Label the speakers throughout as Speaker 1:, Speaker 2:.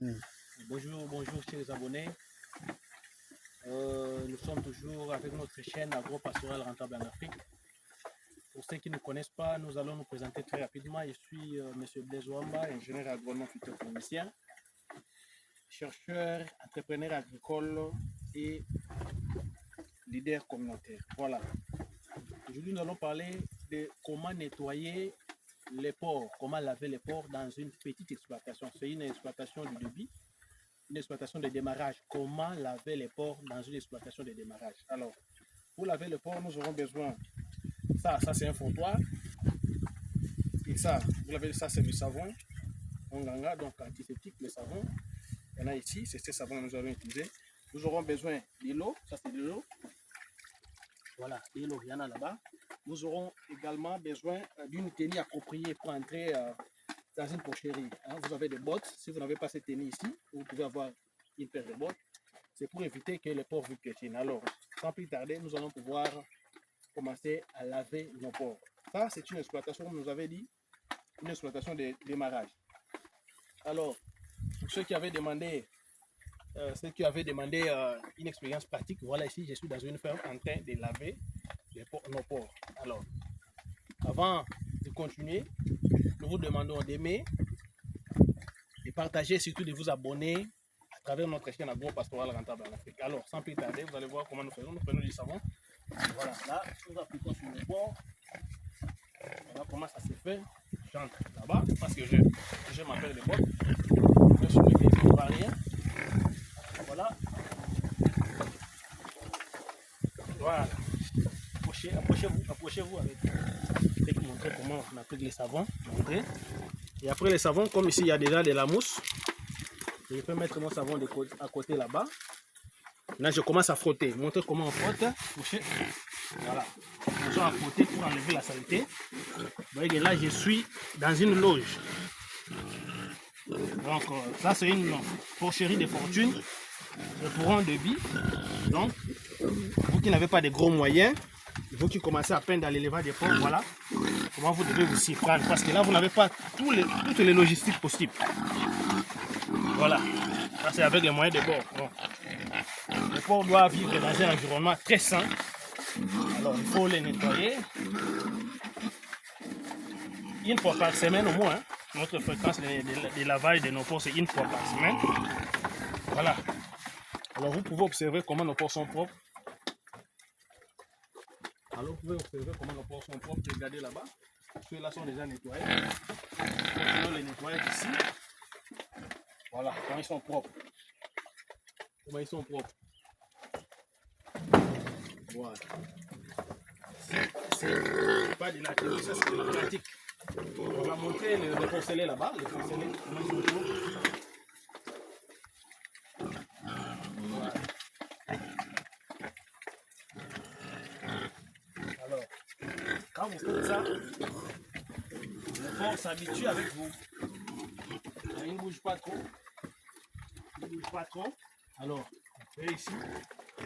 Speaker 1: Mm.
Speaker 2: Bonjour, bonjour chers abonnés. Nous sommes toujours avec notre chaîne Agro-Pastoral Rentable en Afrique. Pour ceux qui ne connaissent pas, nous allons nous présenter très rapidement. Je suis M. Blaise Wamba, ingénieur agronome phytochimicien, chercheur, entrepreneur agricole et leader communautaire. Voilà. Aujourd'hui, nous allons parler de comment nettoyer les porcs, comment laver les porcs dans une petite exploitation. C'est une exploitation du débit, une exploitation de démarrage. Comment laver les porcs dans une exploitation de démarrage? Alors, pour laver le porc, nous aurons besoin, ça c'est un frottoir, et ça, vous l'avez, ça c'est du savon, Onganga, donc antiseptique, le savon. Il y en a ici, c'est ce savon que nous allons utiliser. Nous aurons besoin de l'eau, ça c'est de l'eau. Voilà, de l'eau, il y en a là-bas. Nous aurons également besoin d'une tenue appropriée pour entrer dans une porcherie. Hein. Vous avez des bottes, si vous n'avez pas cette tenue ici, vous pouvez avoir une paire de bottes. C'est pour éviter que les porcs vous piétinent. Alors, sans plus tarder, nous allons pouvoir commencer à laver nos porcs. Ça, c'est une exploitation, comme nous avait dit, une exploitation de démarrage. Alors, pour ceux qui avaient demandé, une expérience pratique, voilà ici, je suis dans une ferme en train de laver nos porcs. Alors, avant de continuer, nous vous demandons d'aimer, de partager, surtout de vous abonner à travers notre chaîne Agro-Pastoral Rentable en Afrique. Alors, sans plus tarder, vous allez voir comment nous faisons. Nous prenons du savon. Voilà, là, nous appliquons sur le porc. Voilà comment ça se fait. J'entre là-bas parce que je m'appelle les bottes. Je suis le ne rien. Voilà. Voilà. Approchez-vous avec. Je vais vous montrer comment on applique les savons. Et après les savons, comme ici il y a déjà de la mousse, je peux mettre mon savon à côté là-bas. Là, je commence à frotter. Montrer comment on frotte. Voilà. Je vais frotter pour enlever la saleté. Vous voyez que là, je suis dans une loge. Donc, ça, c'est une porcherie de fortune. C'est pour un débit. Donc, vous qui n'avez pas de gros moyens, vous qui commencez à peine dans l'élevage des porcs, voilà comment vous devez vous s'y prendre. Parce que là, vous n'avez pas toutes les logistiques possibles. Voilà. Ça, c'est avec les moyens de bord. Donc, les porcs doivent vivre dans un environnement très sain. Alors, il faut les nettoyer une fois par semaine au moins. Hein. Notre fréquence de lavage de nos porcs, c'est une fois par semaine. Voilà. Alors, vous pouvez observer comment nos porcs sont propres. Alors, vous pouvez observer comment nos porcs sont propres. Regardez là-bas. Ceux-là sont déjà nettoyés. On peut les nettoyer ici. Voilà, comment ils sont propres. Comment ils sont propres. Voilà. C'est pas de la théorie, ça c'est de la pratique. On va montrer les porcelets là-bas, les porcelets, comment ils sont propres. Voilà. Alors, quand vous faites ça, le porc s'habitue avec vous. Il ne bouge pas trop. Il ne bouge pas trop. Alors, vous voyez ici,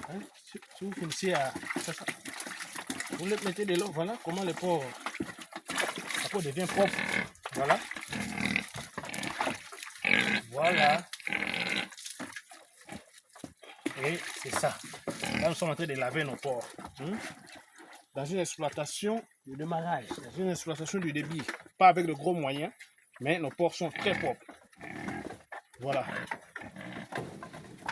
Speaker 2: hein, si vous finissez à... Vous le mettez de l'eau, voilà comment le porc, la peau devient propre. Voilà. Voilà. Et c'est ça. Là, nous sommes en train de laver nos porcs. Dans une exploitation de démarrage, dans une exploitation du débit. Pas avec de gros moyens, mais nos porcs sont très propres. Voilà.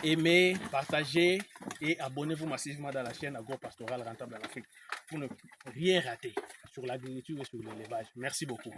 Speaker 2: Aimez, partagez et abonnez-vous massivement dans la chaîne Agro-Pastoral Rentable en Afrique pour ne rien rater sur l'agriculture et sur l'élevage. Merci beaucoup.